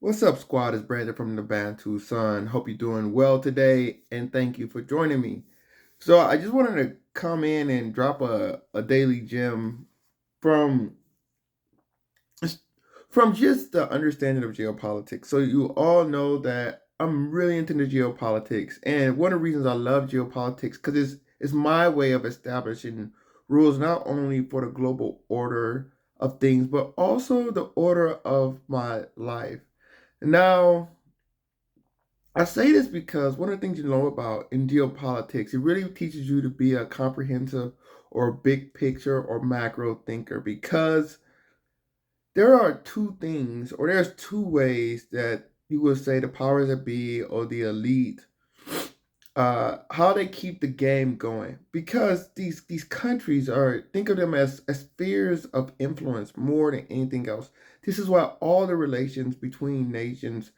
What's up, squad? It's Brandon from the Bantu Sun. Hope you're doing well today, and thank you for joining me. So, I just wanted to come in and drop a daily gem from from just the understanding of geopolitics. So, you all know that I'm really into the geopolitics, and one of the reasons I love geopolitics because it's my way of establishing rules not only for the global order of things, but also the order of my life. Now, I say this because one of the things you know about in geopolitics, it really teaches you to be a comprehensive or big picture or macro thinker because there are two things, or there's two ways that you would say the powers that be or the elite, how they keep the game going. Because these countries are, think of them as spheres of influence more than anything else. This is why all the relations between nations,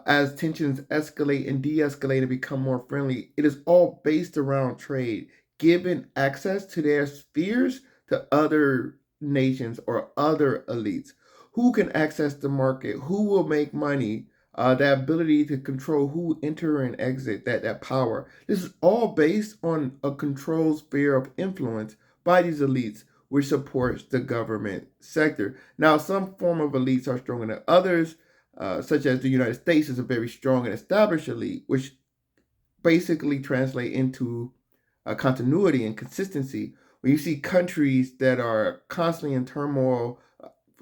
as tensions escalate and de-escalate and become more friendly, it is all based around trade, giving access to their spheres to other nations or other elites who can access the market, who will make money, that ability to control who enter and exit, that power. This is all based on a control sphere of influence by these elites, which supports the government sector. Now, some form of elites are stronger than others, such as the United States is a very strong and established elite, which basically translate into continuity and consistency. When you see countries that are constantly in turmoil,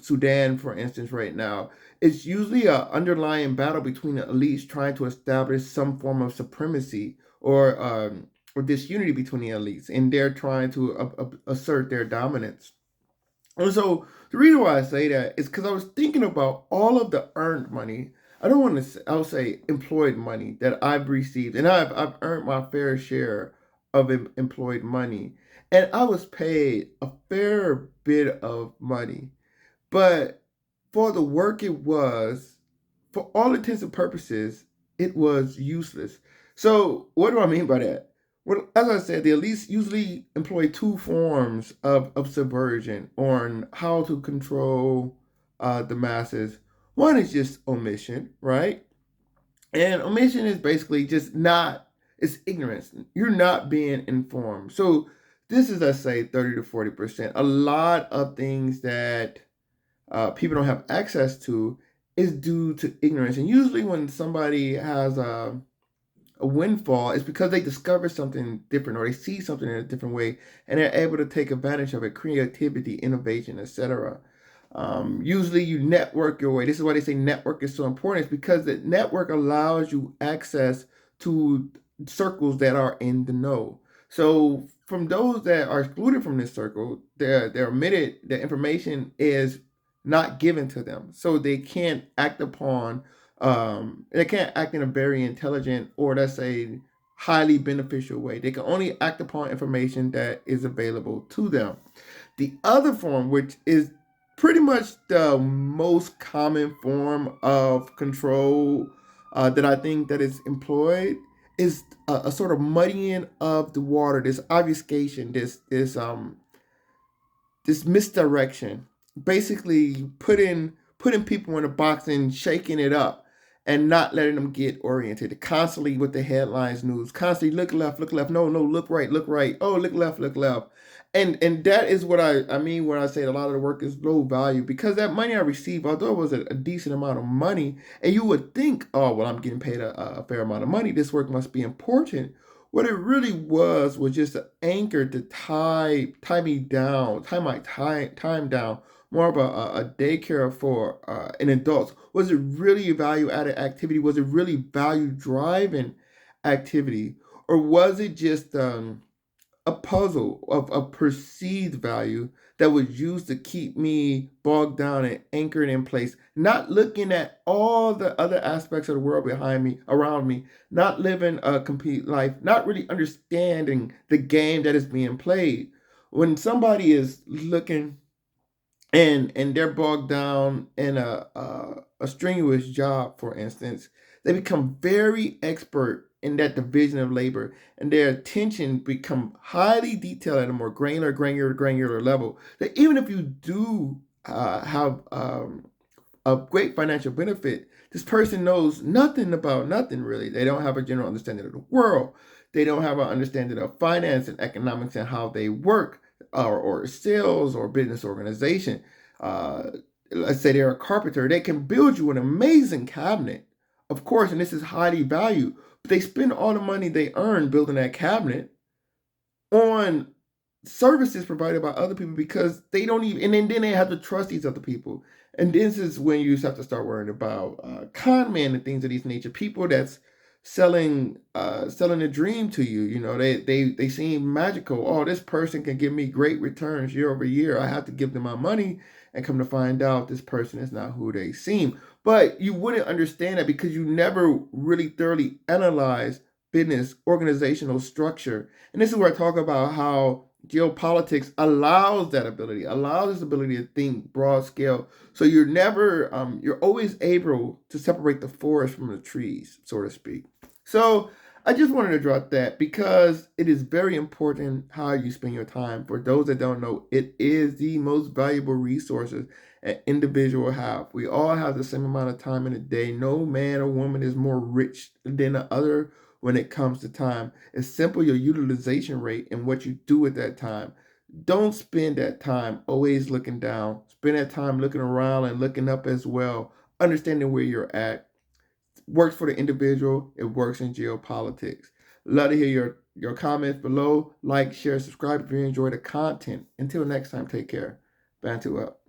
Sudan, for instance, right now, it's usually an underlying battle between the elites trying to establish some form of supremacy or disunity between the elites, and they're trying to assert their dominance. And so the reason why I say that is because I was thinking about all of the earned money. I don't want to say, I'll say employed money that I've received, and I've earned my fair share of employed money, and I was paid a fair bit of money. But for the work it was, for all intents and purposes, it was useless. So what do I mean by that? Well, as I said, the elites usually employ two forms of subversion on how to control the masses. One is just omission, right? And omission is basically just not, it's ignorance. You're not being informed. So this is, I say, 30 to 40%. A lot of things that people don't have access to is due to ignorance. And usually, when somebody has a windfall, it's because they discover something different or they see something in a different way and they're able to take advantage of it, creativity, innovation, etc. Usually, you network your way. This is why they say network is so important. It's because the network allows you access to circles that are in the know. So, from those that are excluded from this circle, they're omitted. The information is not given to them, so they can't act upon. They can't act in a very intelligent or let's say highly beneficial way. They can only act upon information that is available to them. The other form, which is pretty much the most common form of control that I think that is employed, is a sort of muddying of the water, this obfuscation, this misdirection, basically putting people in a box and shaking it up and not letting them get oriented. Constantly with the headlines news, constantly look left, no, no, look right, oh, look left. And that is what I mean when I say a lot of the work is low value because that money I received, although it was a decent amount of money, and you would think, oh well, I'm getting paid a fair amount of money. This work must be important. What it really was just an anchor to tie me down, tie my time down. More of a daycare for an adult. Was it really a value added activity? Was it really value driving activity, or was it just a puzzle of perceived value that was used to keep me bogged down and anchored in place, not looking at all the other aspects of the world behind me, around me, not living a complete life, not really understanding the game that is being played. When somebody is looking and they're bogged down in a strenuous job, for instance, they become very expert in that division of labor, and their attention become highly detailed at a more granular level. That even if you do have a great financial benefit. This person knows nothing about nothing really. They don't have a general understanding of the world. They don't have an understanding of finance and economics and how they work, or sales or business organization. Uh, let's say they're a carpenter. They can build you an amazing cabinet, of course, and this is highly valued. But they spend all the money they earn building that cabinet on services provided by other people because they don't even, and then they have to trust these other people. And this is when you have to start worrying about con men and things of these nature. People that's selling a dream to you. You know, they seem magical. Oh, this person can give me great returns year over year. I have to give them my money, and come to find out this person is not who they seem. But you wouldn't understand that because you never really thoroughly analyze business organizational structure. And this is where I talk about how geopolitics allows that ability, allows this ability to think broad scale. So you're never, you're always able to separate the forest from the trees, so to speak. So I just wanted to drop that because it is very important how you spend your time. For those that don't know, it is the most valuable resources an individual have. We all have the same amount of time in a day. No man or woman is more rich than the other when it comes to time. It's simple your utilization rate and what you do with that time. Don't spend that time always looking down. Spend that time looking around and looking up as well, understanding where you're at. Works for the individual, it works in geopolitics. Love to hear your comments below. Like, share, subscribe if you enjoy the content. Until next time, take care. Bantu up.